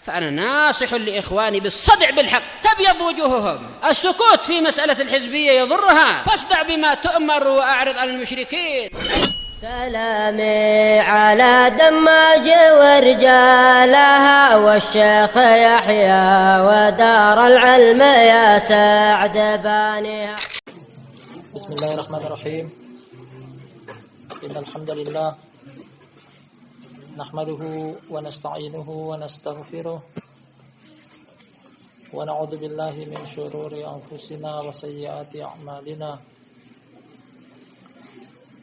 فأنا ناصح لإخواني بالصدع بالحق تبيض وجوههم. السكوت في مسألة الحزبية يضرها، فاصدع بما تؤمر وأعرض عن المشركين. سلامي على دماج ورجالها والشيخ يحيى ودار العلم يا سعد بانيها. بسم الله الرحمن الرحيم. إن الحمد لله نحمده ونستعينه ونستغفره ونعوذ بالله من شرور أنفسنا وسيئات أعمالنا.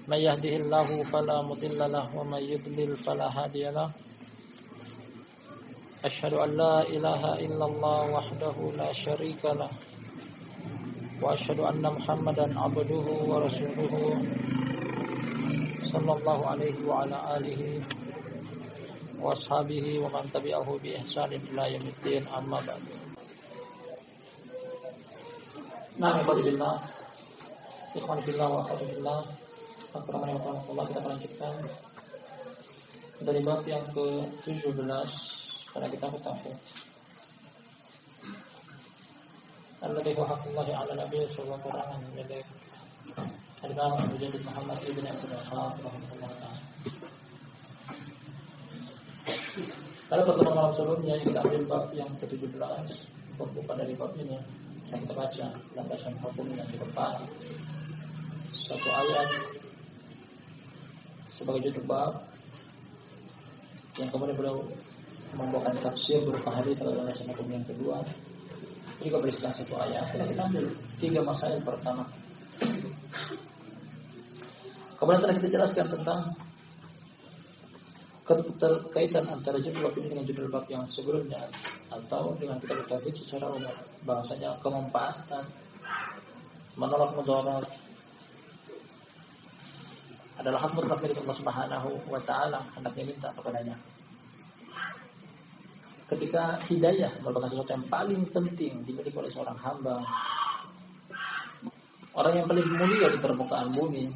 من يهده الله فلا مضل له ومن يضلل فلا هادي له. أشهد أن لا إله إلا الله وحده لا شريك له وأشهد أن محمدا عبده ورسوله صلى الله عليه وعلى آله وأصحابه ومن تبعه بإحسان إلى يوم الدين. أما بعد. Ikhwan fillah wa akhwat fillah. Kita melanjutkan dari bab yang ke-17 pada kitab tauhid. Alladhi huwa haqqullahi 'ala nabiy sallallahu alaihi wasallam milik Al-Imam Abu Jadid Muhammad ibn Abdul Wahhab rahimahullah ta'ala. Pada pertemuan malam sebelumnya kita ambil bab yang ke-17, pembukaan dari bab ini yang kita baca landasan hukumnya di depan satu ayat sebagai judul bab, yang kemudian beliau membawakan tafsir berupa hadis pada landasan hukum yang kedua. Jika berisikan satu ayat, kita ambil 3 masalah pertama. Kemudian telah kita jelaskan tentang keterkaitan antara judul bab ini dengan judul bab yang sebelumnya atau dengan kitab tauhid secara umum. Bahasanya kemanfaatan, menolak mudarat adalah hak mutlak milik Allah Subhanahu wa taala, hendaknya minta kepadanya. Ketika hidayah merupakan sesuatu yang paling penting dimiliki oleh seorang hamba, orang yang paling mulia di permukaan bumi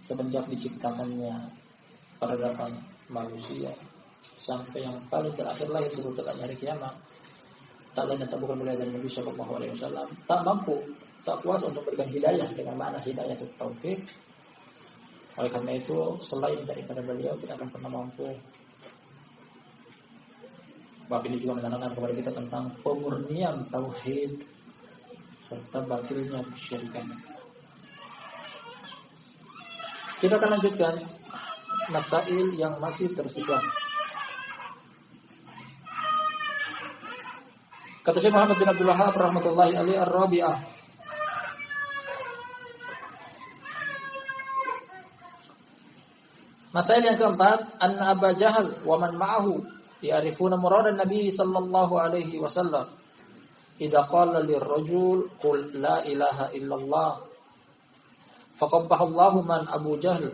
semenjak diciptakannya peradaban manusia sampai yang paling terakhir lahir sebelum tegaknya hari kiamat, tak lain tak bukan mulai dari Nabi Sallallahu Alaihi Wasallam, tak mampu, tak kuasa untuk memberikan hidayah dengan makna hidayah itu taufik. Oleh karena itu, selain daripada beliau tidak akan pernah mampu. Bab ini juga menerangkan kepada kita tentang pemurnian tauhid serta batilnya kesyirikan. Kita akan lanjutkan masail yang masih tersisa. Kata Syekh Muhammad bin Abdul Wahhab rahmatullahi alaihi ar-rabi'ah. Masail yang keempat, anna Aba Jahal wa man ma'ahu ya'rifuna muradan Nabi sallallahu alaihi wasallam. Idza qala lirrajul qul la ilaha illallah faqabbaha Allahu man Abu Jahl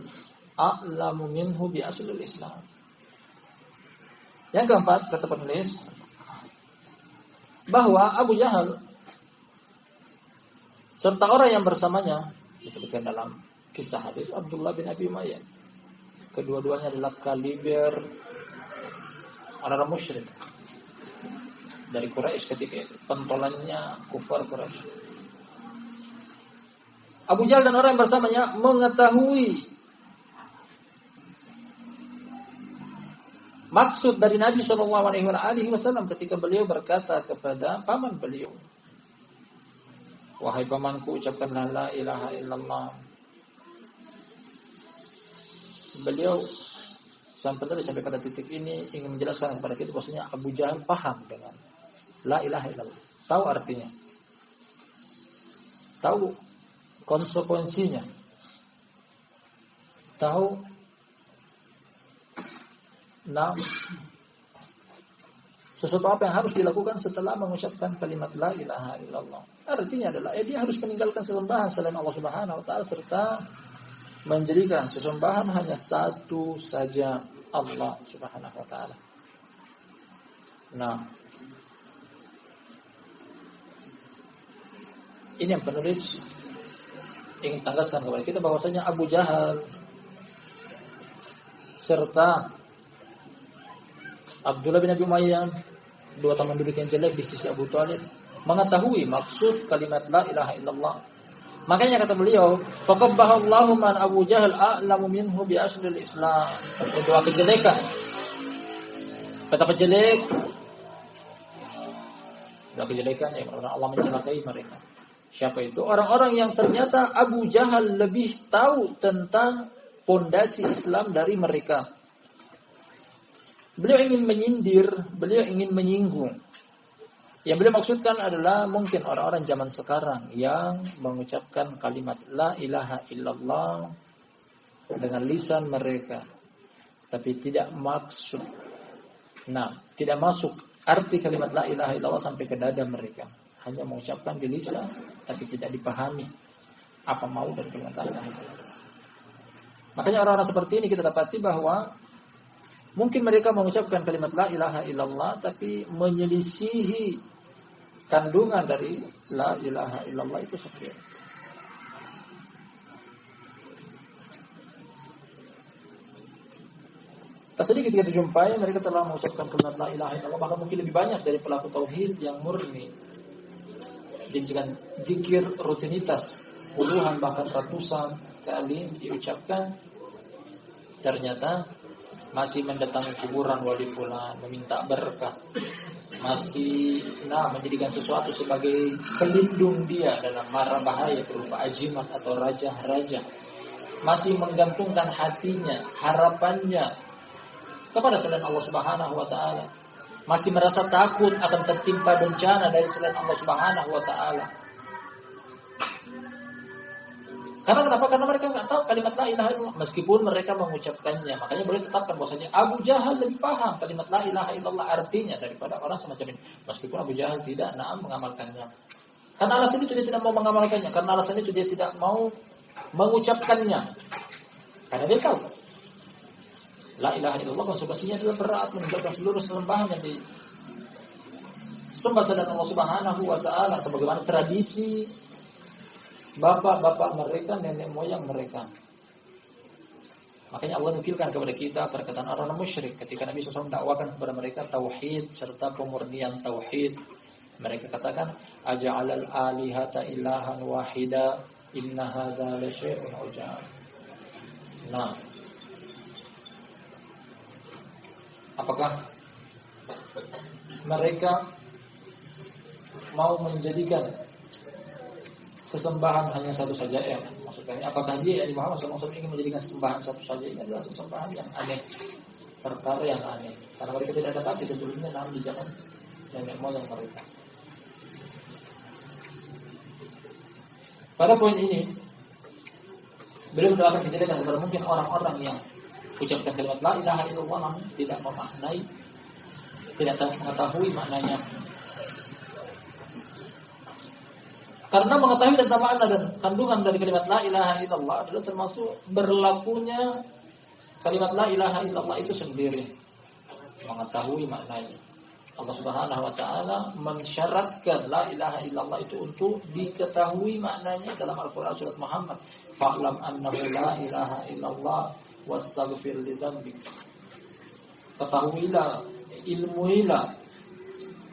a'lamu minhu bi aslil Islam. Yang keempat, kata penulis, bahwa Abu Jahal serta orang yang bersamanya disebutkan dalam kisah hadis Abdullah bin Abi Umayyah. Kedua-duanya adalah kaliber orang musyrik dari Quraisy ketika itu, pentolannya kufar Quraisy. Abu Jahal dan orang yang bersamanya mengetahui maksud dari Nabi Shallallahu Alaihi Wasallam ketika beliau berkata kepada paman beliau, wahai pamanku, ucapkanlah la ilaha illallah. Beliau sampai pada titik ini ingin menjelaskan kepada kita bahwasanya Abu Jahal paham dengan la ilaha illallah, tahu artinya, tahu konsekuensinya, tahu sesuatu apa yang harus dilakukan setelah mengucapkan kalimat la ilaha illallah. Artinya adalah dia harus meninggalkan sesembahan selain Allah Subhanahu wa taala serta menjadikan sesembahan hanya satu saja, Allah Subhanahu wa taala. Nah, ini yang penulis ingin tegaskan kepada kita bahwasanya Abu Jahal serta Abdullah bin Abi Umayyah dua teman duduk yang jelek di sisi Abu Thalib mengetahui maksud kalimat la ilaha illallah. Makanya kata beliau, faqabbahallahu man Abu Jahal a'lamu minhu bi aslil Islam. Doa kejelekan. Betapa jelek doa kejelekan yang Allah mencelakai mereka. Siapa itu? Orang-orang yang ternyata Abu Jahal lebih tahu tentang pondasi Islam dari mereka. Beliau ingin menyindir, beliau ingin menyinggung. Yang beliau maksudkan adalah mungkin orang-orang zaman sekarang yang mengucapkan kalimat la ilaha illallah dengan lisan mereka, tapi tidak maksud. Nah, tidak masuk arti kalimat la ilaha illallah sampai ke dada mereka. Hanya mengucapkan di lisan, tapi tidak dipahami apa mau dari kalimat la ilaha illallah. Makanya orang-orang seperti ini kita dapati bahwa mungkin mereka mengucapkan kalimat la ilaha illallah, tapi menyelisihi kandungan dari la ilaha illallah itu seperti itu. Tak sedikit kita jumpai mereka telah mengucapkan kalimat la ilaha illallah, bahkan mungkin lebih banyak dari pelaku tauhid yang murni. Dengan zikir rutinitas puluhan bahkan ratusan kali diucapkan, ternyata masih mendatangi kuburan wali fulan meminta berkah, masih menjadikan sesuatu sebagai pelindung dia dalam mara bahaya berupa ajimat atau raja-raja, masih menggantungkan hatinya, harapannya kepada selain Allah Subhanahu wa taala, masih merasa takut akan tertimpa bencana dari selain Allah Subhanahu wa taala. Karena kenapa? Karena mereka nggak tahu kalimat la ilaha illallah meskipun mereka mengucapkannya. Makanya boleh tetapkan bahwasanya Abu Jahal lebih paham kalimat la ilaha illallah artinya daripada orang semacam ini. Meskipun Abu Jahal tidak mengamalkannya. Karena alasan itu dia tidak mau mengamalkannya. Karena alasan itu dia tidak mau mengucapkannya. Karena dia tahu la ilaha illallah konsekuensinya adalah berat, meninggalkan seluruh sembahan yang disembah selain Allah Subhanahu wa taala, sebagaimana tradisi bapak-bapak mereka, nenek moyang mereka. Makanya Allah nukilkan kepada kita perkataan orang musyrik ketika Nabi SAW dakwakan kepada mereka tauhid serta pemurnian tauhid. Mereka katakan, aja'alal alihata ilahan wahida inna hadza la syai'un ujab. Nah, apakah mereka mau menjadikan sesembahan hanya satu saja? Ya, maksudnya apakah dia yang Muhammad SAW ingin menjadikan sesembahan satu saja? Ini adalah sesembahan yang aneh, perkara yang aneh, karena mereka tidak dapat sebelumnya namun di zaman nenek moyang mereka. Pada poin ini beliau mendoakan kejadian kepada mungkin orang-orang yang ucapkan kalimat la ilaha illallah namun tidak memaknai, tidak mengetahui maknanya. Karena mengetahui tentang makna dan kandungan dari kalimat la ilaha illallah adalah termasuk berlakunya kalimat la ilaha illallah itu sendiri. Mengetahui maknanya. Allah Subhanahu wa taala mensyaratkan la ilaha illallah itu untuk diketahui maknanya dalam Al-Qur'an surat Muhammad. Fa'lam annahu la ilaha illallah wastaghfir li dzambik. Ketahuilah, ilmuilah,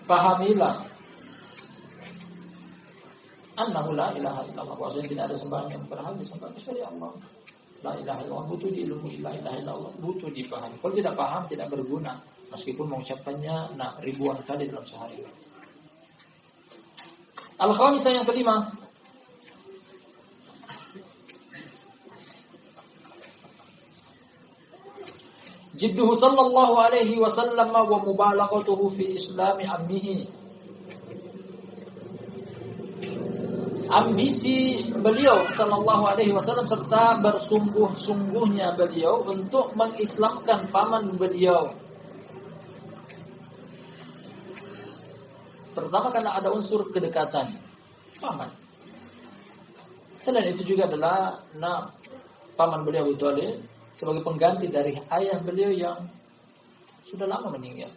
pahamilah annahu la ilaha illallah, bahwasanya tidak ada sembahan yang berhak disembah kecuali Allah. La ilaha illallah butuh diilmui, la ilaha illallah butuh dipahami. Kalau tidak paham tidak berguna meskipun mengucapkannya ribuan kali dalam sehari. Al-khamisah yang kelima, jidduhu sallallahu alaihi wasallam wa mubalaghatuhu fi islami ammihi. Ambisi beliau sallallahu alaihi wasallam serta bersungguh-sungguhnya beliau untuk mengislamkan paman beliau. Pertama karena ada unsur kedekatan paman. Selain itu juga adalah paman beliau Abu Thalib sebagai pengganti dari ayah beliau yang sudah lama meninggal.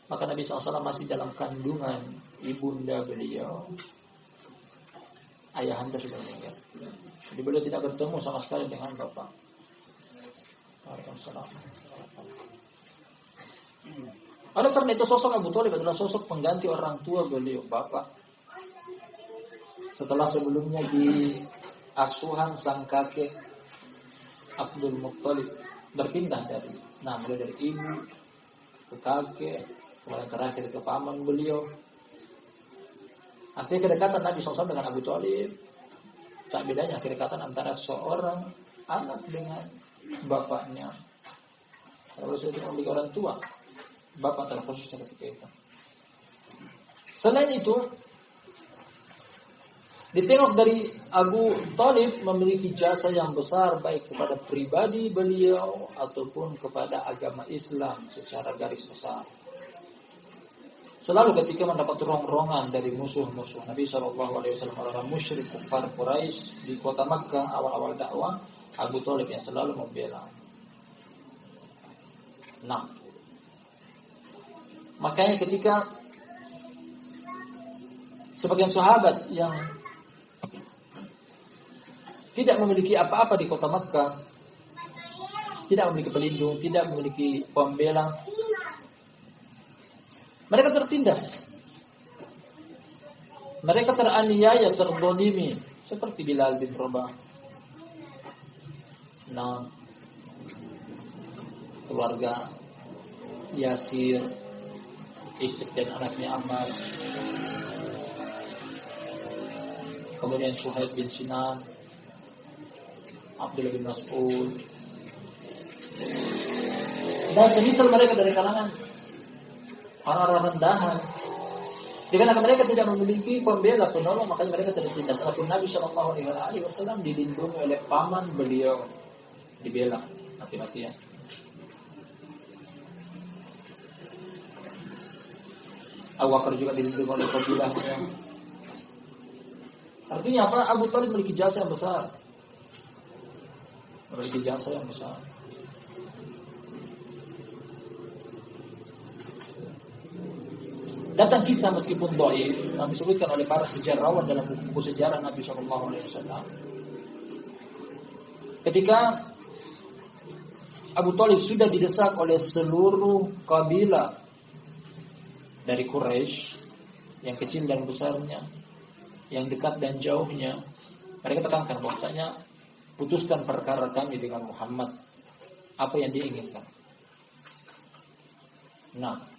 Maka Nabi SAW masih dalam kandungan ibunda beliau. Ayahanda sudah meninggal. Jadi beliau tidak bertemu sama sekali dengan bapak. Waalaikumsalam. Oleh karena itu sosok Abu Thalib adalah sosok pengganti orang tua beliau, bapak. Setelah sebelumnya di asuhan sang kakek Abdul Muttalib berpindah mulai dari ibu ke kakek, kemudian terakhir ke paman beliau. Artinya kedekatan Nabi SAW dengan Abu Thalib tak bedanya kedekatan antara seorang anak dengan bapaknya. Kalau sudah memiliki orang tua, bapak terkhususnya ketika itu. Selain itu, ditengok dari Abu Thalib memiliki jasa yang besar baik kepada pribadi beliau ataupun kepada agama Islam secara garis besar. Selalu ketika mendapat rongrongan dari musuh-musuh Nabi SAW, orang musyrik kufar Quraisy di kota Makkah awal-awal dakwah, Abu Thalib yang selalu membela. Nah, makanya ketika sebagian sahabat yang tidak memiliki apa-apa di kota Makkah, tidak memiliki pelindung, tidak memiliki pembela, mereka tertindas, mereka teraniaya, terzalimi, seperti Bilal bin Rabah. Nah, keluarga Yasir, istri dan anaknya Ammar, kemudian Suhaib bin Sinan, Abdullah bin Mas'ud, dan semisal mereka dari kalangan orang-orang rendahan. Dikarenakan mereka tidak memiliki pembela penolong, makanya mereka tertindas. Adapun Nabi SAW dilindungi oleh paman beliau, dibela mati-matian. Abu Bakar juga dilindungi oleh kabilahnya. Artinya apa? Abu Thalib memiliki jasa yang besar. Datang kisah meskipun dhaif, yang disebutkan oleh para sejarawan dalam buku sejarah Nabi SAW. Ketika Abu Thalib sudah didesak oleh seluruh kabilah dari Quraisy, yang kecil dan besarnya, yang dekat dan jauhnya, mereka tekankan bahwasanya putuskan perkara kami dengan Muhammad, apa yang dia inginkan. Nah,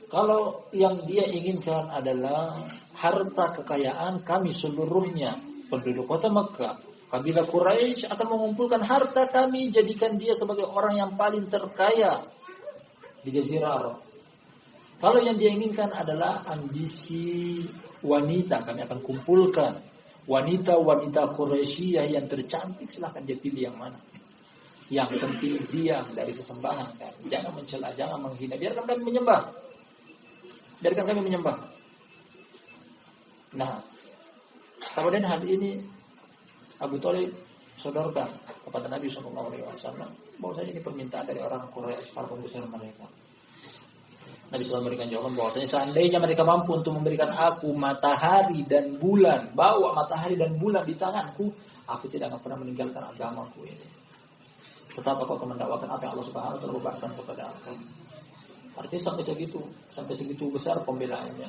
kalau yang dia inginkan adalah harta kekayaan kami seluruhnya, penduduk kota Makkah, kabilah Quraisy akan mengumpulkan harta kami, jadikan dia sebagai orang yang paling terkaya di Jazirah Arab. Kalau yang dia inginkan adalah ambisi wanita, kami akan kumpulkan wanita-wanita Quraisyiyah yang tercantik, silahkan dia pilih yang mana. Yang penting diam dari sesembahan, kan? Jangan mencela, jangan menghina, biarkan kami menyembah. Nah, kemudian hal ini Abu Thalib sodorkan kepada Nabi SAW bahwasanya ini permintaan dari orang Quraisy, para pembesar mereka. Nabi SAW memberikan jawaban bahwasanya seandainya mereka mampu untuk memberikan aku matahari dan bulan, bawa matahari dan bulan di tanganku, aku tidak akan pernah meninggalkan agamaku ini. Tetap aku akan mendakwakan apa yang Allah Subhanahu wa taala bebankan kepada aku. Artinya sampai segitu besar pembelaannya.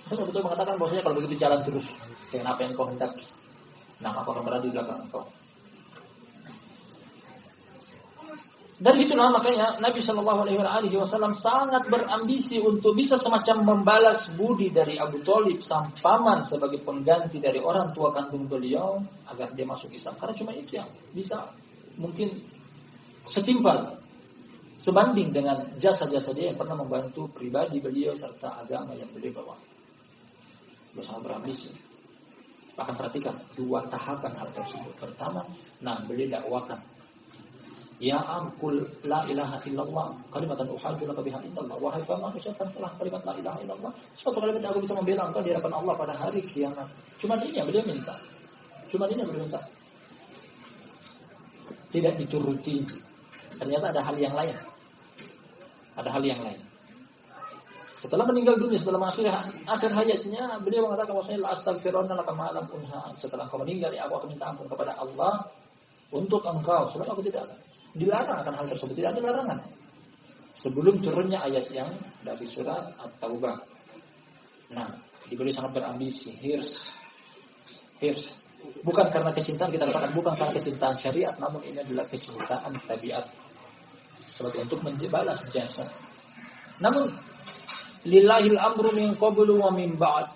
Terus betul mengatakan bahwasanya kalau begitu jalan terus dengan apa yang kau hendaki, nah aku akan berada di belakang engkau. Dari situlah makanya Nabi SAW sangat berambisi untuk bisa semacam membalas budi dari Abu Thalib sang paman sebagai pengganti dari orang tua kandung beliau agar dia masuk Islam. Karena cuma itu yang bisa mungkin setimpal, sebanding dengan jasa-jasa dia yang pernah membantu pribadi beliau serta agama yang beliau bawa. Beliau sangat berambisi. Bahkan perhatikan dua tahapan hal tersebut. Pertama, beliau dakwakan, ya amkul la ilaha illallah kalimatan uhajju laka biha indallah. Wahai paman, ucapkanlah kalimat la ilaha illallah, suatu kalimat yang aku bisa membela engkau di hadapan Allah pada hari kiamat. Cuma ini yang beliau minta. Tidak dituruti. Ternyata ada hal yang lain. Setelah meninggal dunia, setelah akhir hayatnya, beliau mengatakan bahwasanya la astaghfirullah laka ma lam unha. Setelah engkau meninggal, aku akan minta ampun kepada Allah untuk engkau. Sebab aku tidak akan dilarang akan hal tersebut, tidak ada larangan. sebelum turunnya ayat yang dari surat At-Taubah. Nah, diberi sangat berambisi, hirs. Bukan karena kecintaan, kita katakan bukan karena kecintaan syariat, namun ini adalah kecintaan tabiat sebagai untuk membalas jasa. Namun lillahil amru min qablu wa min ba'd.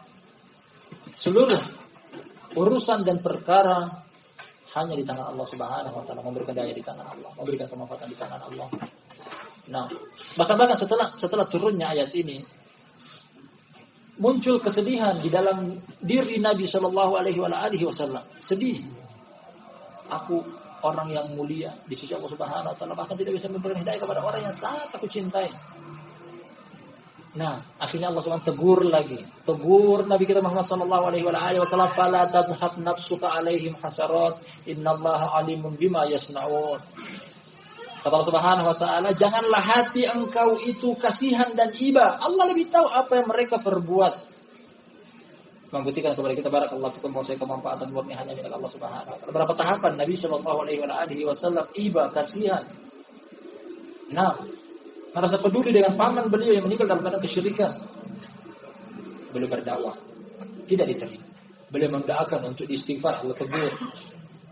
Seluruh urusan dan perkara hanya di tangan Allah Subhanahu wa taala, memberikan daya di tangan Allah, memberikan kemanfaatan di tangan Allah. Nah, bahkan setelah turunnya ayat ini muncul kesedihan di dalam diri Nabi Shallallahu Alaihi Wasallam. Sedih. Aku orang yang mulia di sisi Allah Subhanahu Wa Taala, bahkan tidak bisa memberikan hidayah kepada orang yang sangat aku cintai. Nah, akhirnya Allah SWT tegur Nabi kita Muhammad Shallallahu Alaihi Wasallam. Fala tadhhab nafsuka alaihim hasarat, innallaha alimun bima yasnaun. Kata Allah Subhanahu Wa Taala, janganlah hati engkau itu kasihan dan iba. Allah lebih tahu apa yang mereka perbuat. Membuktikan kepada kita barakallahu fikum bahwa kemanfaatan murni hanya milik Allah Subhanahu Wa Taala. Berapa tahapan Nabi Shallallahu Alaihi Wasallam iba, kasihan. Nah, merasa peduli dengan paman beliau yang meninggal dalam keadaan kesyirikan. Beliau berdakwah, tidak diterima. Beliau mendoakan untuk istighfar, Allah tegur.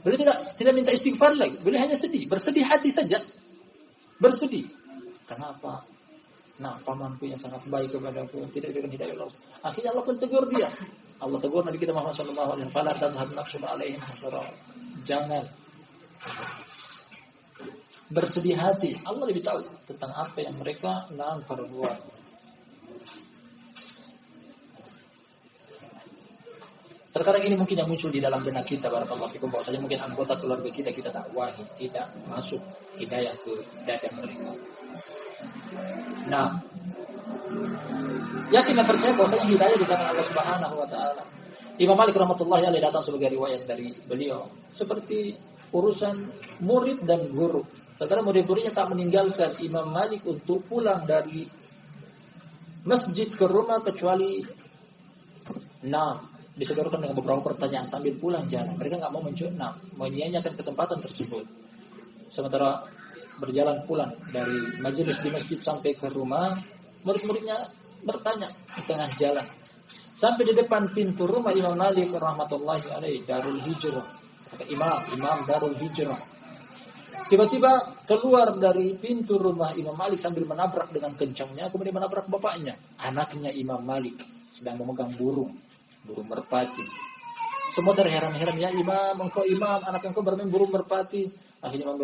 Beliau tidak minta istighfar lagi. Beliau hanya sedih, bersedih hati saja. Bersedih. Kenapa? Nah, pamanku yang sangat baik kepadaku tidak diberikan hidayah Allah. Akhirnya Allah pun tegur dia. Allah tegur Nabi kita Muhammad sallallahu alaihi wasallam, "Fala tadhhab nafsuka alaihim hasarat." Jangan bersedih hati. Allah lebih tahu tentang apa yang mereka perbuat. Terkadang ini mungkin yang muncul di dalam benak kita, barakallahu fikum, bahwasanya mungkin anggota keluarga kita dakwahi, tidak masuk hidayah ke dada mereka. Nah, yakin dan percaya bahwasanya hidayah di tangan Allah Subhanahu wa taala. Imam Malik rahmatullahi alaihi datang sebagai riwayat dari beliau, seperti urusan murid dan guru. Terkadang murid-muridnya tak meninggalkan Imam Malik untuk pulang dari masjid ke rumah kecuali disodorkan dengan beberapa pertanyaan sambil pulang jalan. Mereka nggak mau menyanyiakan kesempatan tersebut. Sementara berjalan pulang dari majelis di masjid sampai ke rumah, murid-muridnya bertanya di tengah jalan. Sampai di depan pintu rumah Imam Malik rahmatullahi alaihi, Darul Hijrah. Kata Imam Darul Hijrah. Tiba-tiba keluar dari pintu rumah Imam Malik sambil menabrak dengan kencangnya, kemudian menabrak bapaknya. Anaknya Imam Malik sedang memegang burung merpati. Semua terheran-heran, ya Imam, anak engkau bermain burung merpati. Akhirnya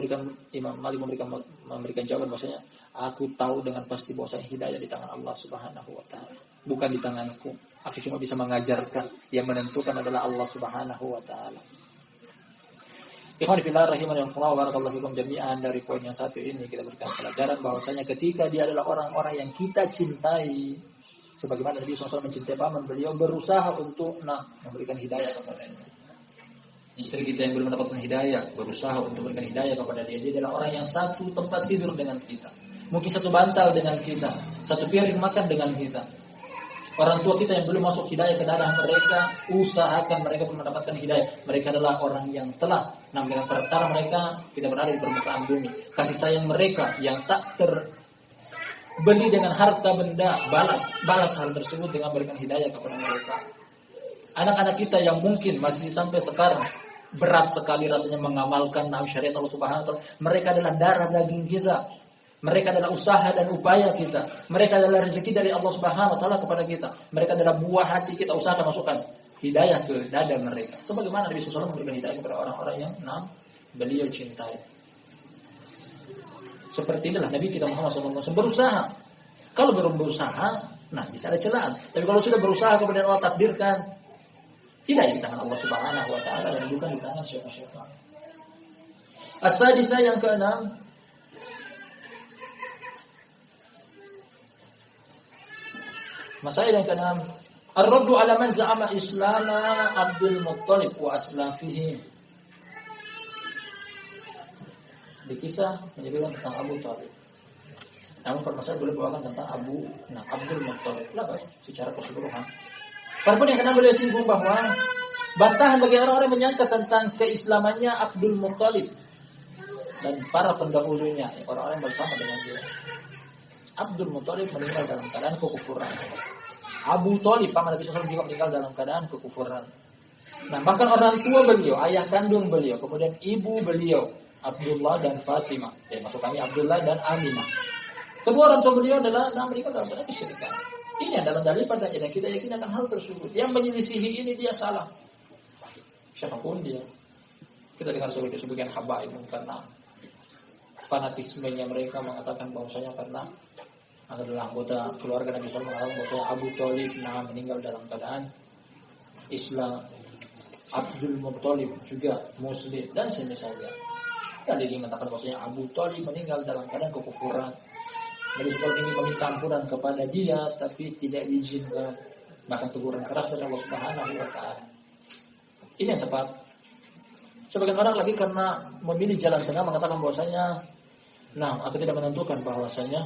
Imam Malik memberikan jawaban bahwasanya aku tahu dengan pasti bahwasanya hidayah di tangan Allah Subhanahu wa taala, bukan di tanganku. Aku cuma bisa mengajarkan, yang menentukan adalah Allah Subhanahu wa taala. Ikhwan fillah rahimanallahu wa barakallahu fikum jami'an. Dari poin yang satu ini kita berikan pelajaran bahwasanya ketika dia adalah orang-orang yang kita cintai, sebagaimana Nabi SAW mencintai paman beliau, berusaha untuk memberikan hidayah kepadanya. Istri kita yang belum mendapatkan hidayah, berusaha untuk memberikan hidayah kepada dia. Dia adalah orang yang satu tempat tidur dengan kita, mungkin satu bantal dengan kita, satu piring makan dengan kita. Orang tua kita yang belum masuk hidayah ke darah mereka, usahakan mereka pun mendapatkan hidayah. Mereka adalah orang yang telah dengan perkara mereka tidak berada di permukaan bumi. Kasih sayang mereka yang tak beli dengan harta benda, balas hal tersebut dengan memberikan hidayah kepada mereka. Anak-anak kita yang mungkin masih sampai sekarang berat sekali rasanya mengamalkan syariat Allah Subhanahu wa taala, mereka adalah darah daging kita. Mereka adalah usaha dan upaya kita. Mereka adalah rezeki dari Allah Subhanahu wa taala kepada kita. Mereka adalah buah hati kita, usahakan masukkan hidayah ke dada mereka. Sebagaimana Nabi sallallahu alaihi wasallam memberikan hidayah kepada orang-orang yang beliau cintai. Seperti inilah Nabi kita Muhammad SAW berusaha. Kalau belum berusaha, bisa ada celaan. Tapi kalau sudah berusaha kemudian Allah takdirkan, tidak di tangan Allah Subhanahu wa taala dan bukan di tangan siapa-siapa. As-sadisah yang keenam, masalah yang keenam, ar-raddu ala man za'ama islama Abdul Muttalib wa aslafihi. Dikisah menyebutkan tentang Abu Thalib. Namun permasalahan boleh bawakan tentang Abdul Muttalib. Kenapa? Secara keseluruhan. Walaupun yang kenal beliau singgung bahwa bantahan bagi orang-orang menyangka tentang keislamannya Abdul Muttalib dan para pendahulunya, orang-orang yang bersama dengan dia. Abdul Muthalib meninggal dalam keadaan kekufuran. Abu Thalib paman Nabi SAW juga meninggal dalam keadaan kekufuran. Nah, bahkan orang tua beliau, ayah kandung beliau, kemudian ibu beliau, Abdullah dan Fatimah. Maksud kami Abdullah dan Aminah. Kedua orang tua beliau adalah meninggal dalam keadaan kesyirikan. Ini adalah dalil padanya dan kita yakin akan hal tersebut. Yang menyelisihi ini dia salah. Siapapun dia. Kita dengar sebagian habaib karena fanatismenya mereka mengatakan bahwasanya karena adalah anggota keluarga Nabi SAW mengatakan bahwa Abu Thalib meninggal dalam keadaan Islam, Abdul Muthalib juga Muslim dan semisalnya. Ada yang mengatakan bahwasanya Abu Thalib meninggal dalam keadaan kekufuran. Nabi SAW ini meminta ampunan kepada dia, tapi tidak diizinkan, bahkan teguran keras dari Allah Subhanahu wa Ta'ala. Ini yang tepat. Sebagian orang lagi karena memilih jalan tengah mengatakan bahwasanya, atau tidak menentukan bahwasanya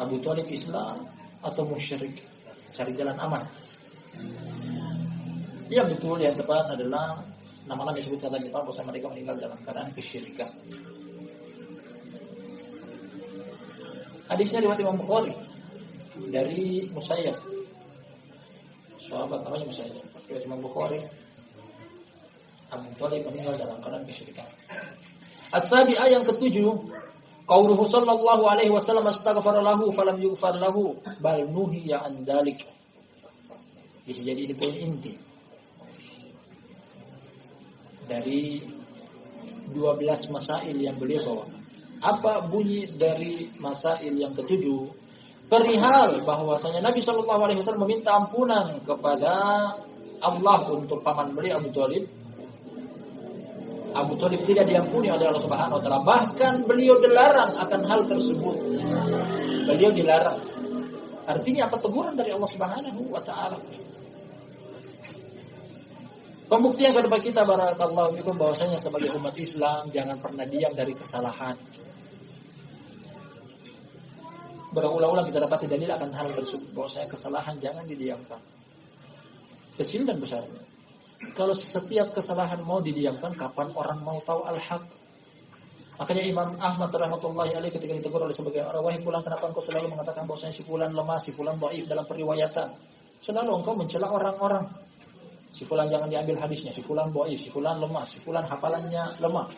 Abu Thalib Islam atau musyrik, cari jalan aman. Yang betul, yang tepat adalah nama-nama yang disebutkan tadi bahwasanya mereka meninggal dalam keadaan kesyirikan. Hadisnya riwayat Imam Bukhari dari Musayyab, sahabat namanya Musayyab. Riwayat Imam Bukhari, Abu Thalib meninggal dalam keadaan kesyirikan. As-sabi'ah yang ketujuh, qauluhu sallallahu alaihi wasallam astaghfara lahu falam yughfar lahu bal nuhiya an dzalik. Bisa jadi ini poin inti dari 12 masail yang beliau bawa. Apa bunyi dari masail yang ketujuh? Perihal bahwasanya Nabi sallallahu alaihi wasallam meminta ampunan kepada Allah untuk paman beliau Abu Thalib. Abu Thalib tidak diampuni oleh Allah Subhanahu wa Ta'ala. Bahkan beliau dilarang akan hal tersebut. Beliau dilarang. Artinya apa? Teguran dari Allah Subhanahu wa Ta'ala. Pembuktian kepada kita barakallahu fikum bahwasanya sebagai umat Islam jangan pernah diam dari kesalahan. Berulang-ulang kita dapati dalil akan hal tersebut bahwasanya kesalahan jangan didiamkan. Kecil dan besarnya. Kalau setiap kesalahan mau didiamkan, kapan orang mau tahu al-haq? Makanya Imam Ahmad rahmatullahi alaihi ketika ditegur oleh sebagian orang, wahai fulan, kenapa engkau selalu mengatakan bahwasanya si fulan lemah, si fulan dhaif dalam periwayatan? Selalu engkau mencela orang-orang. Si fulan jangan diambil hadisnya, si fulan dhaif, si fulan lemah, si fulan hafalannya lemah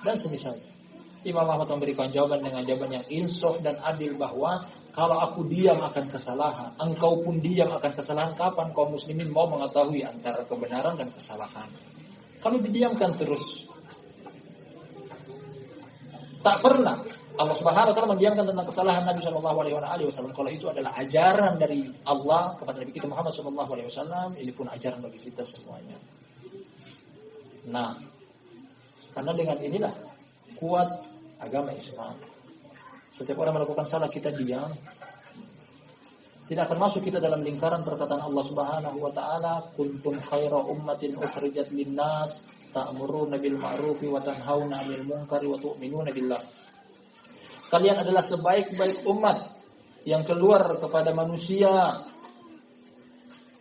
dan semisalnya. Imam Ahmad memberikan jawaban dengan jawaban yang insaf dan adil bahwa kalau aku diam akan kesalahan, engkau pun diam akan kesalahan, kapan kaum muslimin mau mengetahui antara kebenaran dan kesalahan? Kalau didiamkan terus. Tak pernah Allah Subhanahu wa Ta'ala mendiamkan tentang kesalahan Nabi sallallahu alaihi wasallam. Kalau itu adalah ajaran dari Allah kepada Nabi kita Muhammad sallallahu alaihi wasallam, ini pun ajaran bagi kita semuanya. Nah, karena dengan inilah kuat agama Islam. Setiap orang melakukan salah kita diam, tidak akan masuk kita dalam lingkaran perkataan Allah Subhanahu wa Ta'ala, kuntum khaira ummatin ukhrijat linnas ta'muruna bil ma'rufi wa tanhauna 'anil munkari wa tu'minuna billah. Kalian adalah sebaik-baik umat yang keluar kepada manusia.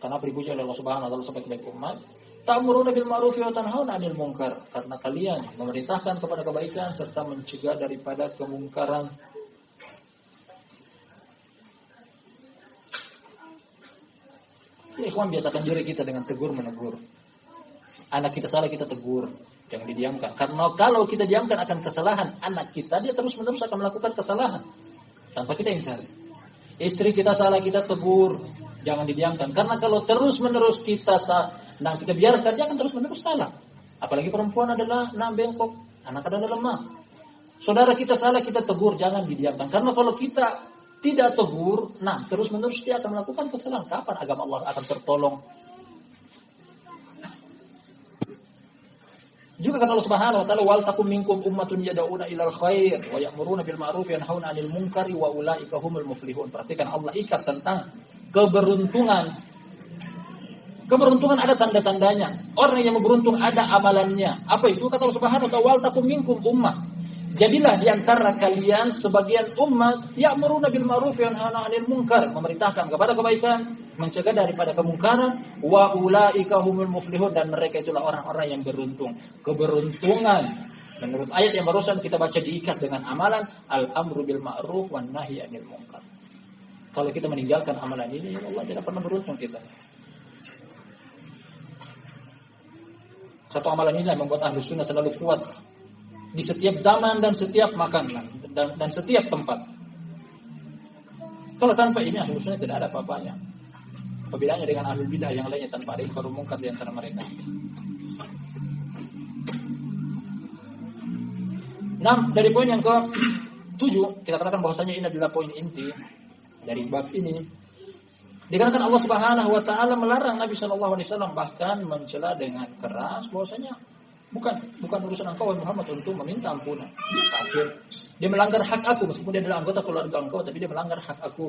Karena dipuji oleh Allah Subhanahu wa Ta'ala sebaik-baik umat. Ta'muruna bil ma'rufi wa tanhauna 'anil munkar, karena kalian memerintahkan kepada kebaikan serta mencegah daripada kemungkaran. Ikhwan, biasakan diri kita dengan tegur menegur. Anak kita salah kita tegur, jangan didiamkan. Karena kalau kita diamkan akan kesalahan anak kita, dia terus-menerus akan melakukan kesalahan tanpa kita ingkari. Istri kita salah kita tegur, jangan didiamkan. Karena kalau terus-menerus kita kita biarkan, dia akan terus-menerus salah. Apalagi perempuan adalah bengkok, anak adalah lemah. Saudara kita salah kita tegur, jangan didiamkan. Karena kalau kita tidak tegur, terus-menerus dia akan melakukan kesalahan. Kapan agama Allah akan tertolong? Juga kata Allah Subhanahu wa Ta'ala, wal takum minkum ummatun yad'una ilal khair wa ya'muruna bil ma'ruf wa yanhauna 'anil munkari wa ulaika humul muflihun. Perhatikan, Allah ikat tentang keberuntungan. Keberuntungan ada tanda-tandanya. Orang yang beruntung ada amalannya. Apa itu? Kata Allah Subhanahu wa Ta'ala, wal takum minkum ummah. Jadilah di antara kalian sebagian umat ya'muruna bil ma'ruf wa yanhauna 'anil munkar, memerintahkan kepada kebaikan, mencegah daripada kemungkaran, wa ulaika humul muflihun, dan mereka itulah orang-orang yang beruntung. Keberuntungan menurut ayat yang barusan kita baca diikat dengan amalan al-amru bil ma'ruf wan nahyi 'anil munkar. Kalau kita meninggalkan amalan ini, Allah tidak pernah beruntung kita. Satu amalan ini yang membuat Ahlus Sunnah selalu kuat di setiap zaman dan setiap makanan dan setiap tempat. Kalau tanpa ini Ahlus Sunnah tidak ada apa-apanya. Perbedaannya dengan Ahlul Bidah yang lainnya tanpa ada ikhbar mungkar di antara mereka. Nah, dari poin yang ke-7 kita katakan bahwasanya ini adalah poin inti dari bab ini. Dikarenakan Allah Subhanahu wa taala melarang Nabi sallallahu alaihi wasallam bahkan mencela dengan keras bahwasanya bukan urusan engkau Muhammad untuk meminta ampunan. Dia kafir. Dia melanggar hak aku meskipun dia adalah anggota keluarga engkau, tapi dia melanggar hak aku.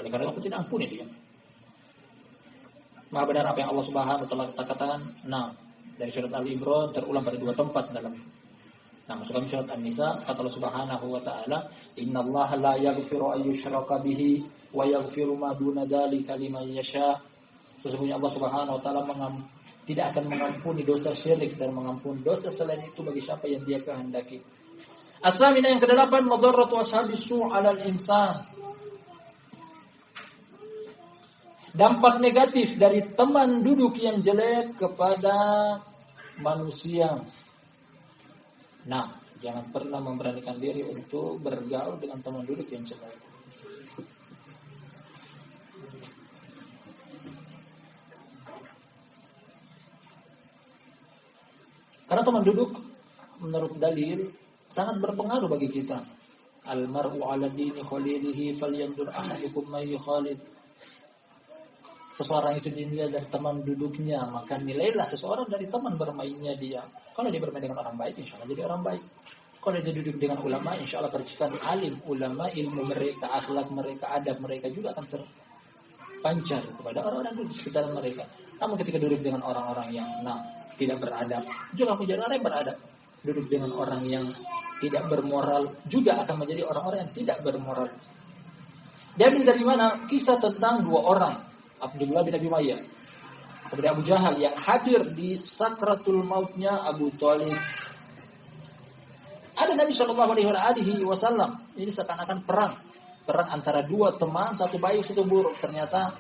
Oleh karena aku tidak ampuni dia. Maha benar apa yang Allah Subhanahu wa taala katakan. Nah, dari surat Al-Imran terulang pada 2 tempat dalam. Nah, masuk dalam surat An-Nisa kata Allah Subhanahu wa taala, "Innallaha la yaghfiru an yushraka bihi wa yaghfiru ma duna dzalika liman yasha." Sesungguhnya Allah Subhanahu wa taala tidak akan mengampuni dosa syirik dan mengampuni dosa selain itu bagi siapa yang Dia kehendaki. As-samina yang ke-8 madarratu ashabis su' 'alal insan. Dampak negatif dari teman duduk yang jelek kepada manusia. Nah, jangan pernah memberanikan diri untuk bergaul dengan teman duduk yang jelek. Karena teman duduk menurut dalil sangat berpengaruh bagi kita. Al-mar'u 'ala dini khalilihi falyanzur ahadukum may khalid. Seseorang itu dinilai dari teman duduknya, maka nilailah seseorang dari teman bermainnya dia. Kalau dia bermain dengan orang baik, insya Allah jadi orang baik. Kalau dia duduk dengan ulama, insya Allah percikan alim ulama, ilmu mereka, akhlak mereka, adab mereka juga akan terpancar kepada orang-orang di sekitar mereka. Namun ketika duduk dengan orang-orang yang tidak beradab, juga menjadi orang yang beradab. Duduk dengan orang yang tidak bermoral juga akan menjadi orang-orang yang tidak bermoral. Diambil dari mana? Kisah tentang 2 orang, Abdullah bin Abi Umayyah kepada Abu Jahal yang hadir di sakratul mautnya Abu Thalib. Ada Nabi Shallallahu Alaihi Wasallam. Ini seakan-akan perang antara 2 teman, satu baik satu buruk. Ternyata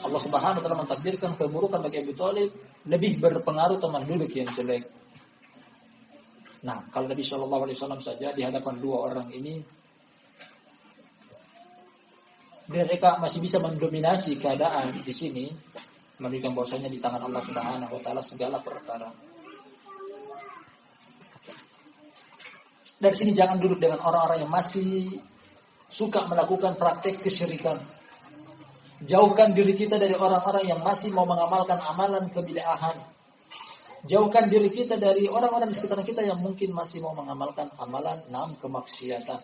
Allah Subhanahu Wa Taala mentakdirkan keburukan bagi Abu Thalib lebih berpengaruh teman duduk yang jelek. Nah, kalau Nabi Shallallahu Alaihi Wasallam saja di hadapan 2 orang ini, mereka masih bisa mendominasi keadaan di sini, menunjukkan bahwasanya di tangan Allah Subhanahu Wa Taala segala perkara. Dari sini jangan duduk dengan orang-orang yang masih suka melakukan praktek kesyirikan. Jauhkan diri kita dari orang-orang yang masih mau mengamalkan amalan kebid'ahan. Jauhkan diri kita dari orang-orang di sekitar kita yang mungkin masih mau mengamalkan amalan kemaksiatan.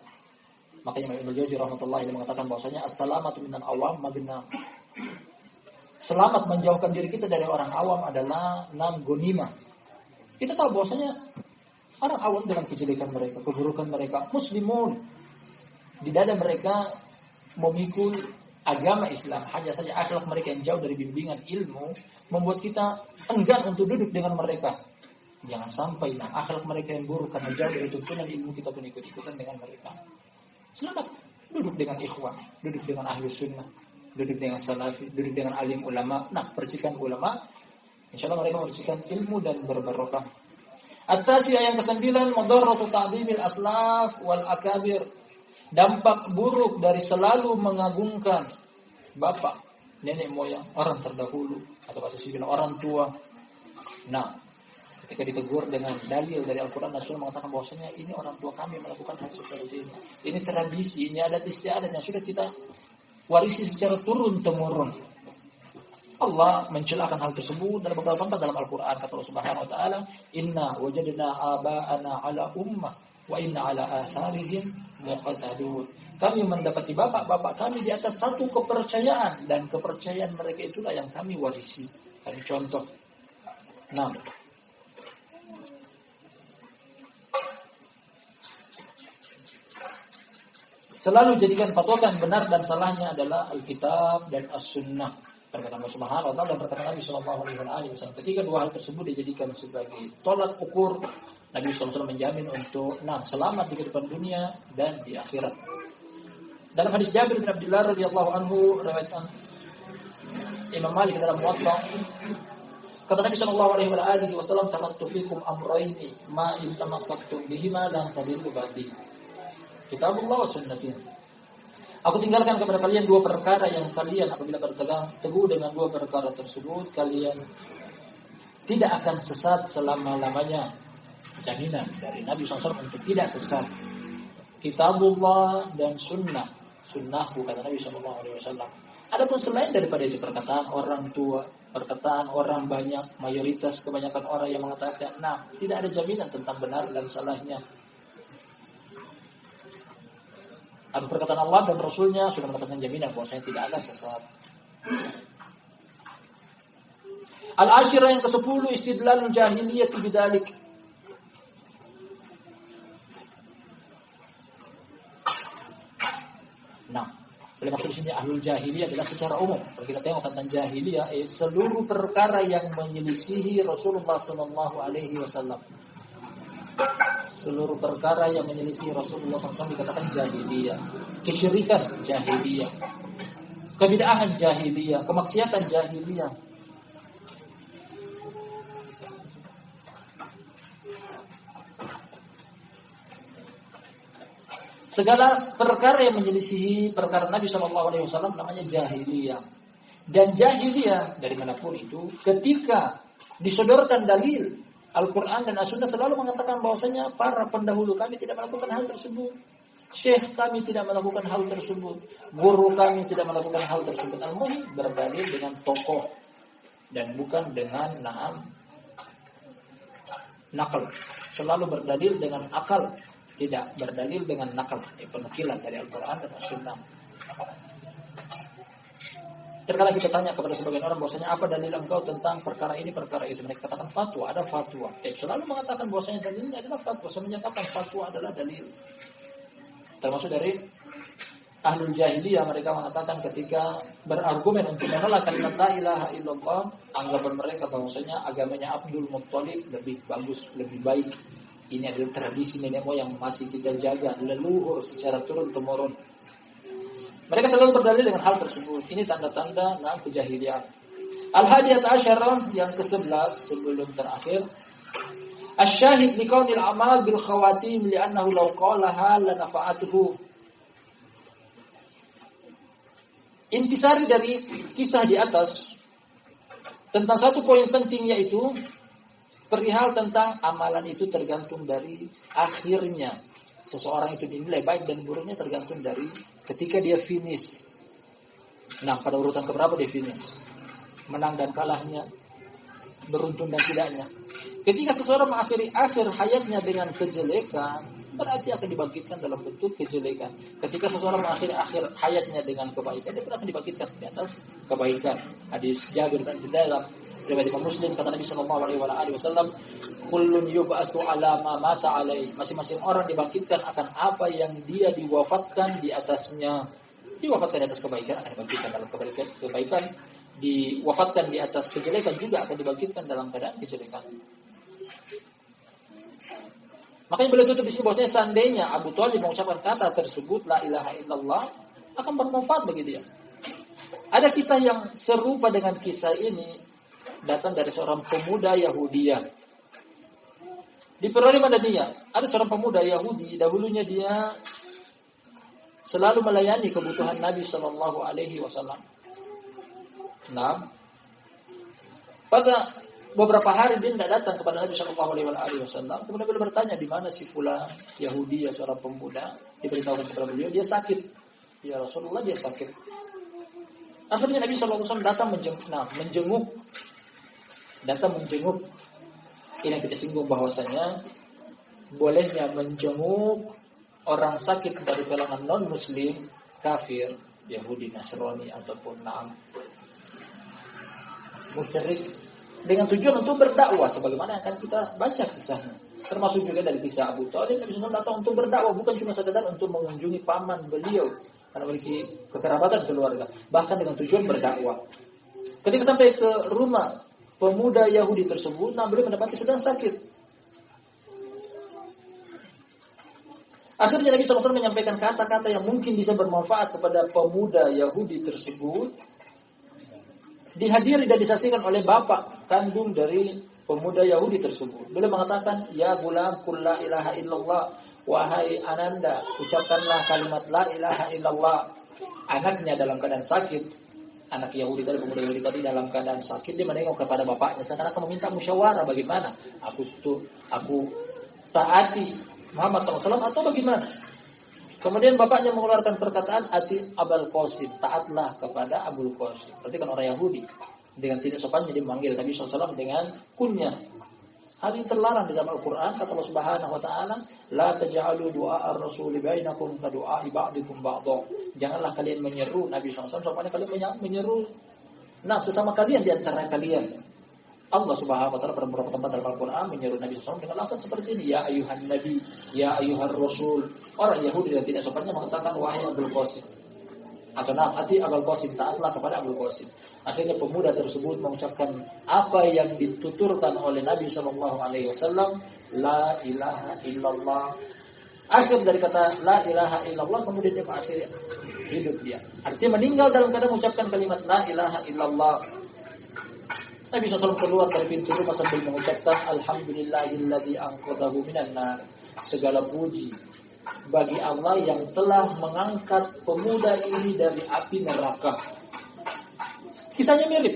Makanya Ibnu Jauzi rahimahullah yang mengatakan bahwasanya as-salamatu minal awam magnam. Selamat menjauhkan diri kita dari orang awam adalah ghanimah. Kita tahu bahwasanya orang awam dengan kejelekan mereka, keburukan mereka, muslimun di dada mereka memikul agama Islam, hanya saja akhlak mereka yang jauh dari bimbingan ilmu membuat kita enggan untuk duduk dengan mereka. Jangan sampai akhlak mereka yang buruk karena jauh dari tuntunan ilmu kita pun ikut-ikutan dengan mereka. Selamat duduk dengan ikhwan, duduk dengan ahli sunnah, duduk dengan salafi, duduk dengan alim ulama. Nah, percikan ulama, insyaallah mereka percikan ilmu dan berbarokah. At-tasiyah yang ke-9 madarratu ta'dhimil aslaf wal akabir. Dampak buruk dari selalu mengagungkan bapak, nenek moyang, orang terdahulu atau bahasa sivil orang tua. Nah, ketika ditegur dengan dalil dari Al-Quran dan Sunnah mengatakan bahwasanya ini orang tua kami melakukan hal seperti ini. Ini tradisi, ini adat istiadat yang sudah kita warisi secara turun-temurun. Allah mencelakan hal tersebut dalam beberapa tempat dalam Al-Quran. Kata Allah Subhanahu wa taala, "Inna wajadna aba'ana 'ala ummah wa inna 'ala atharihim muqtadun." Kami mendapati bapak-bapak kami di atas satu kepercayaan dan kepercayaan mereka itulah yang kami warisi. Kami contoh. Nah, selalu jadikan patokan benar dan salahnya adalah Alkitab dan As-Sunnah. Perkataan Allah Subhanahu wa taala dan perkataan Nabi sallallahu alaihi wasallam. Ketika 2 hal tersebut dijadikan sebagai tolak ukur, Nabi sallallahu alaihi wasallam menjamin untuk selamat di kehidupan dunia dan di akhirat. Dalam hadis Jabir bin Abdullah radhiyallahu anhu riwayat Imam Malik dalam Muwatta, kata Nabi sallallahu alaihi wasallam, "Taraktu fikum amrayni ma in tamassaktum bihima lan tadillu ba'di. Kitabullah wa sunnati." Aku tinggalkan kepada kalian dua perkara yang kalian apabila berpegang teguh dengan dua perkara tersebut, kalian tidak akan sesat selama-lamanya. Jaminan dari Nabi SAW untuk tidak sesat. Kitabullah dan sunnah. Sunnahku, kata Nabi SAW. Adapun selain daripada itu perkataan orang tua, perkataan orang banyak, mayoritas kebanyakan orang yang mengatakan, nah, tidak ada jaminan tentang benar dan salahnya. Ada perkataan Allah dan Rasulnya sudah mendapatkan jaminan bahwasanya tidak ada sesat. Al-Ashirah yang ke-10, istidlalul jahiliyah bidzalik. Nah, boleh maksud di sini ahlul jahiliyah adalah secara umum. Kalau kita tengok tentang jahiliyah, seluruh perkara yang menyelisihi Rasulullah SAW. Seluruh perkara yang menyelisihi Rasulullah SAW dikatakan jahiliyah. Kesyirikan jahiliyah, kebid'ahan jahiliyah, kemaksiatan jahiliyah. Segala perkara yang menyelisihi perkara Nabi SAW namanya jahiliyah. Dan jahiliyah dari manapun itu, ketika disodorkan dalil Al-Quran dan As-Sunnah selalu mengatakan bahwasanya para pendahulu kami tidak melakukan hal tersebut. Syekh kami tidak melakukan hal tersebut. Guru kami tidak melakukan hal tersebut. Al-Muhim berdalil dengan tokoh dan bukan dengan nakal. Selalu berdalil dengan akal. Tidak berdalil dengan nakal, penukilan dari Al-Quran dan As-Sunnah. Terkadang kita tanya kepada sebagian orang bahwasanya apa dalil engkau tentang perkara ini, perkara itu. Mereka katakan fatwa, ada fatwa. Selalu mengatakan bahwasanya dalilnya adalah fatwa. Semenjak kapan fatwa adalah dalil? Termasuk dari ahlul jahiliyah, mereka mengatakan ketika berargumen untuk menolak kalimat la ilaha illallah, anggapan mereka bahwasanya agamanya Abdul Muttalib lebih bagus, lebih baik. Ini adalah tradisi nenek moyang masih kita jaga, leluhur secara turun-temurun. Mereka selalu berdalil dengan hal tersebut. Ini tanda-tanda kejahilian. Al-Hadiyat Asyarah yang ke-11 sebelum terakhir. Asy-syahid liqaunil amal bil khawatim li'annahu law qalaha lanafa'atuhu. Intisari dari kisah di atas tentang satu poin penting, yaitu perihal tentang amalan itu tergantung dari akhirnya. Seseorang itu dinilai baik dan buruknya tergantung dari ketika dia finish. Nah, pada urutan keberapa dia finish? Menang dan kalahnya, beruntung dan tidaknya. Ketika seseorang mengakhiri akhir hayatnya dengan kejelekan, berarti akan dibangkitkan dalam bentuk kejelekan. Ketika seseorang mengakhiri akhir hayatnya dengan kebaikan, dia akan dibangkitkan di atas kebaikan. Hadis Jabir bin Abdullah riwayat Imam Muslim, kata Nabi sallallahu alaihi wasallam, kullun yub'atsu ala ma mata alaihi. Masing-masing orang dibangkitkan akan apa yang dia diwafatkan di atasnya. Diwafatkan di atas kebaikan akan dibangkitkan dalam kebaikan, diwafatkan di atas kejelekan juga akan dibangkitkan dalam keadaan kejelekan. Makanya beliau tutup di sini bahwasanya seandainya Abu Thalib mengucapkan kata tersebut la ilaha illallah, akan bermanfaat bagi dia. Ada kisah yang serupa dengan kisah ini, datang dari seorang pemuda Yahudiyah. Di periode Madaniyah, ada seorang pemuda Yahudi, dahulunya dia selalu melayani kebutuhan Nabi sallallahu alaihi wasallam. Nah, pada beberapa hari dia tidak datang kepada Nabi sallallahu alaihi wasallam. Kemudian beliau bertanya, di mana si fulan Yahudi, seorang pemuda? Diberitahukan kepada beliau, dia sakit. Ya Rasulullah, dia sakit. Akhirnya Nabi sallallahu alaihi wasallam datang menjenguk. Ini yang kita singgung bahwasanya bolehnya menjenguk orang sakit dari kalangan non-muslim, kafir, Yahudi, Nasrani ataupun musyrik, dengan tujuan untuk berdakwah, sebagaimana akan kita baca kisahnya. Termasuk juga dari kisah Abu Thalib, Nabi SAW datang untuk berdakwah, bukan cuma sekedar untuk mengunjungi paman beliau karena memiliki kekerabatan keluarga, bahkan dengan tujuan berdakwah. Ketika sampai ke rumah pemuda Yahudi tersebut, beliau mendapati sedang sakit. Akhirnya Nabi SAW menyampaikan kata-kata yang mungkin bisa bermanfaat kepada pemuda Yahudi tersebut. Dihadiri dan disaksikan oleh bapak kandung dari pemuda Yahudi tersebut. Beliau mengatakan, "Ya gulam, qul la ilaha illallah." Wahai ananda, ucapkanlah kalimat la ilaha illallah. Anaknya dalam keadaan sakit. Anak Yahudi tadi, pemuda Yahudi tadi dalam keadaan sakit, dia menengok kepada bapaknya. Seakan-akan meminta musyawarah, bagaimana? Aku taati Muhammad SAW atau bagaimana? Kemudian bapaknya mengeluarkan perkataan, ati Abul Qasim, taatlah kepada Abul Qasim. Berarti kan orang Yahudi. Dengan tidak sopannya dia memanggil Nabi SAW dengan kunyah. Hal ini terlarang di dalam Al-Quran. Kata Allah Subhanahu Wa Taala, la taj'alu du'a ar-rasuli bainakum ka du'a'i ba'dikum ba'dha. Janganlah kalian menyeru Nabi SAW, soalnya kalian menyeru sesama kalian di antara kalian. Allah Subhanahu Wa Taala pada beberapa tempat dalam Al-Quran menyeru Nabi SAW dengan lafaz seperti ini, ya ayuhan nabi, ya ayuhar rasul. Orang Yahudi yang tidak sopannya mengatakan wahai Abul Qasim. Atau ati Abul Qasim, taatlah kepada Abul Qasim. Akhirnya pemuda tersebut mengucapkan apa yang dituturkan oleh Nabi SAW, la ilaha illallah. Akhir dari kata la ilaha illallah, kemudian dia mengakhiri hidup dia. Artinya meninggal dalam keadaan mengucapkan kalimat la ilaha illallah. Nabi SAW keluar dari pintu rumah sambil mengucapkan alhamdulillahilladzi anqadhahu minan nar. Segala puji bagi Allah yang telah mengangkat pemuda ini dari api neraka. Kisahnya mirip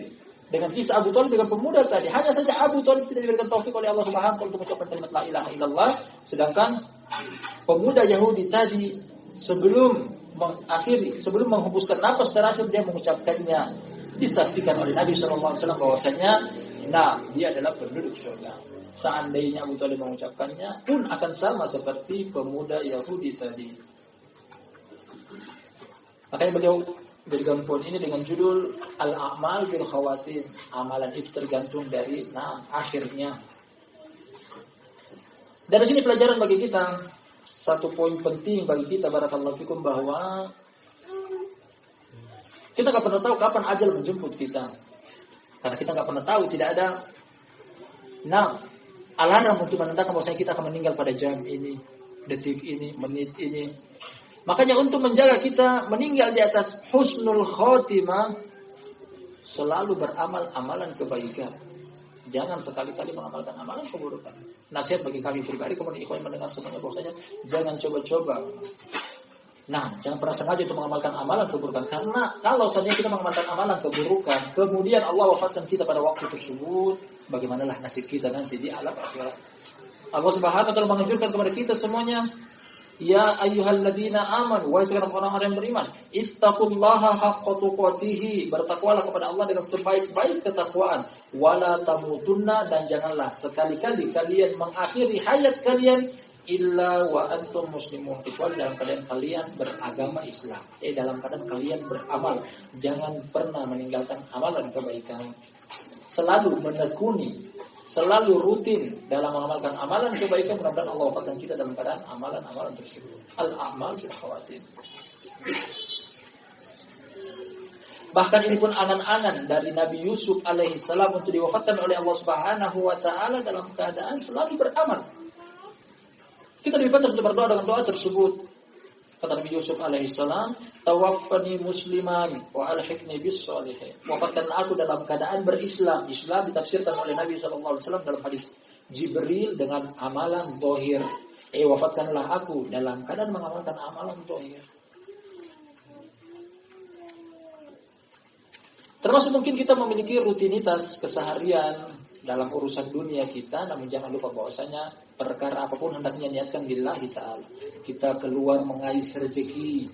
dengan kisah Abu Thalib dengan pemuda tadi. Hanya saja Abu Thalib tidak diberikan taufik oleh Allah Subhanahu wa taala untuk mengucapkan kalimat la ilaha illallah, sedangkan pemuda Yahudi tadi sebelum menghembuskan napas terakhir dia mengucapkannya. Disaksikan oleh Nabi sallallahu alaihi wasallam bahwasanya dia adalah penduduk surga. Seandainya Abu Thalib mengucapkannya pun akan sama seperti pemuda Yahudi tadi. Makanya beliau berikan poin ini dengan judul Al-A'mal bil Khawatim. Amalan itu tergantung dari akhirnya. Dari sini pelajaran bagi kita, satu poin penting bagi kita barakallahu fikum, bahwa kita enggak pernah tahu kapan ajal menjemput kita. Karena kita enggak pernah tahu, tidak ada alarm untuk menandakan bahwa kita akan meninggal pada jam ini, detik ini, menit ini. Makanya untuk menjaga kita meninggal di atas husnul khotimah, selalu beramal amalan kebaikan. Jangan sekali-kali mengamalkan amalan keburukan. Nasihat bagi kami pribadi, kemudian ikhwan mendengar semuanya bahwasanya jangan coba-coba. Jangan pernah sengaja untuk mengamalkan amalan keburukan. Karena kalau saja kita mengamalkan amalan keburukan, kemudian Allah wafatkan kita pada waktu tersebut, bagaimanalah nasib kita nanti di alam akhirat. Allah Subhanahu wa taala menganjurkan kepada kita semuanya, ya ayyuhalladzina amanu, wahai sekalian orang-orang yang beriman, ittaqullaha haqqa tuqatih, bertakwalah kepada Allah dengan sebaik-baik ketakwaan, wala tamutunna, dan janganlah sekali-kali kalian mengakhiri hayat kalian illa wa antum muslimun, kecuali dalam keadaan kalian beragama Islam. Dalam keadaan kalian beramal. Jangan pernah meninggalkan amalan kebaikan. Selalu menekuni, selalu rutin dalam mengamalkan amalan kebaikan. Mudah-mudahan Allah wafatkan kita dalam keadaan amalan-amalan tersebut. Al-a'mal bil khawatim. Bahkan ini pun angan-angan dari Nabi Yusuf alaihissalam untuk diwafatkan oleh Allah Subhanahu wa taala dalam keadaan selalu beramal. Kita lebih pantas untuk berdoa dengan doa tersebut. Kata Nabi Yusuf alaihissalam, tawaffani musliman wa alhiqni bis shalihin. Wafatkanlah aku dalam keadaan berislam. Islam ditafsirkan oleh Nabi sallallahu alaihi wasallam dalam hadis Jibril dengan amalan zahir. Wafatkanlah aku dalam keadaan mengamalkan amalan zahir. Termasuk mungkin kita memiliki rutinitas keseharian dalam urusan dunia kita, namun jangan lupa bahwasanya perkara apapun hendaknya niatkan lillahi ta'ala. Kita keluar mengais rezeki,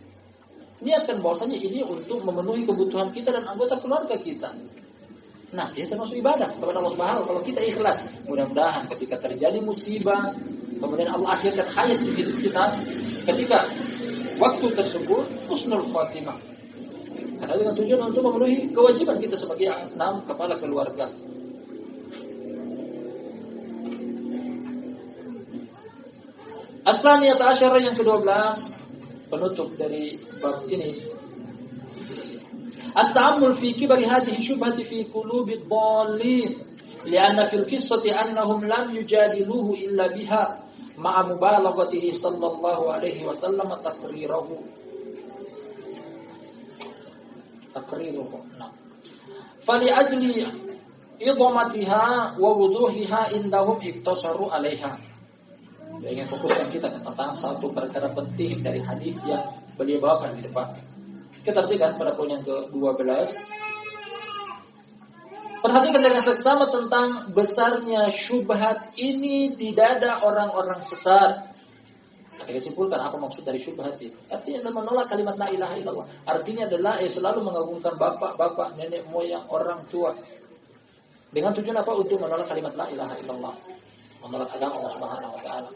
niatkan bahwasanya ini untuk memenuhi kebutuhan kita dan anggota keluarga kita. Ini termasuk ibadah kepada Allah Subhanahu wa taala. Kalau kita ikhlas, mudah-mudahan ketika terjadi musibah, kemudian Allah akhirkan hayat hidup kita, ketika waktu tersebut husnul khatimah. Karena dengan tujuan untuk memenuhi kewajiban kita sebagai kepala keluarga. As-saniyah asyara, yang ke-12, penutup dari bab ini. At-ta'ammul fi kibari hadhihi syubhati fi qulubi ad-dallin, li'anna fil qissati annahum lam yujadiluhu illa biha ma'a mubalaghatihi sallallahu alaihi wasallam taqrirahu. Nah. Fali ajli idhamatiha wa wuduhiha indahum iktasaru 'alaiha. Dia ingin fokuskan kita tentang satu perkara penting dari hadis yang beliau bawakan di depan. Kita perhatikan pada poin yang ke-12. Perhatikan dengan seksama tentang besarnya syubhat ini di dada orang-orang sesat. Kita simpulkan apa maksud dari syubhat itu. Artinya adalah menolak kalimat la ilaha illallah. Artinya adalah selalu mengagungkan bapak-bapak, nenek moyang, orang tua. Dengan tujuan apa? Untuk menolak kalimat la ilaha illallah. Menolak agama Allah Subhanahu wa taala.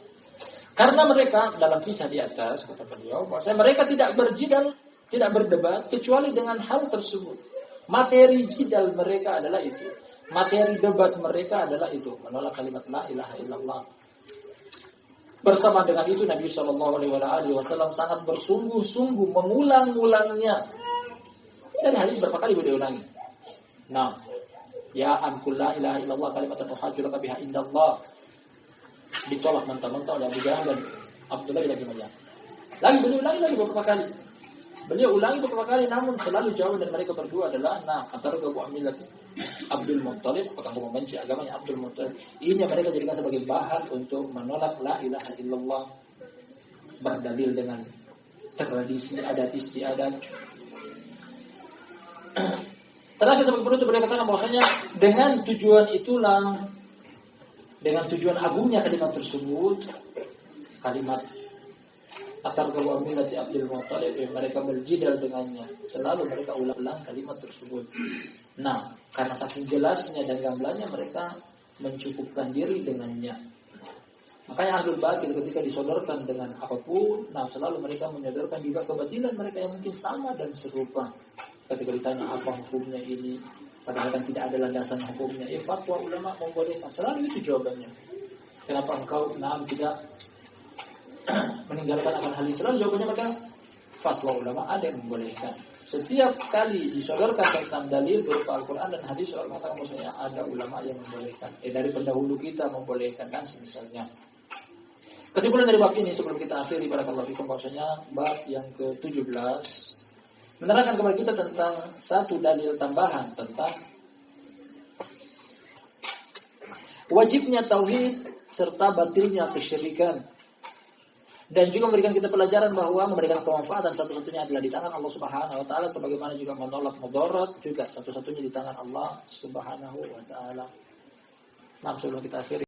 Karena mereka dalam kisah di atas kata beliau, bahwa mereka tidak berjidal, tidak berdebat kecuali dengan hal tersebut. Materi jidal mereka adalah itu. Materi debat mereka adalah itu, menolak kalimat la ilaha illallah. Bersama dengan itu Nabi SAW sangat bersungguh-sungguh mengulang-ulangnya. Dan hadis berapa kali beliau ulangi. Nah, ya amkul la ilaha illallah kalimatan tuhajjulaka biha indallah. Ditolak mentah-mentah oleh Abu Jahal dan Abdullah bin Ubay. Lagi beliau ulangi lagi beberapa kali. Beliau ulangi beberapa kali, namun selalu jawaban dari mereka berdua adalah, nah, antara Abu Amilat Abdul Muttalib, apakah kamu membenci agamanya Abdul Muttalib? Ini yang mereka jadikan sebagai bahan untuk menolak la ilaha illallah, berdalil dengan tradisi adat istiadat. Terakhir sebagai penutup beliau katakan bahwasanya dengan tujuan itulah, dengan tujuan agungnya kalimat tersebut, kalimat Atar-Qabu Millati Abdul Muttalib, mereka berjidal dengannya. Selalu mereka ulang-ulang kalimat tersebut. Nah, karena saking jelasnya dan gamblarnya, mereka mencukupkan diri dengannya. Makanya Ahlul Batil ketika disodorkan dengan apapun, nah selalu mereka menyodorkan juga kebatilan mereka yang mungkin sama dan serupa. Ketika ditanya apa hukumnya ini, padahal kan tidak ada landasan hukumnya. Fatwa ulama membolehkan. Selalu itu jawabannya. Kenapa engkau tidak meninggalkan akan hal ini? Selalu jawabannya mereka, fatwa ulama ada yang membolehkan. Setiap kali disodorkan tentang dalil berupa Al-Quran dan hadis, orang mengatakan maksudnya ada ulama yang membolehkan. Dari pendahulu kita membolehkan dan misalnya. Kesimpulan dari bab ini sebelum kita akhiri barakallahu fikum, bahwasanya bab yang ke-17 menerangkan kepada kita tentang satu dalil tambahan tentang wajibnya tauhid serta batilnya kesyirikan. Dan juga memberikan kita pelajaran bahwa memberikan kemanfaatan satu-satunya adalah di tangan Allah Subhanahu wa taala, sebagaimana juga menolak mudarat juga satu-satunya di tangan Allah Subhanahu wa taala. Nah, sebelum kita akhiri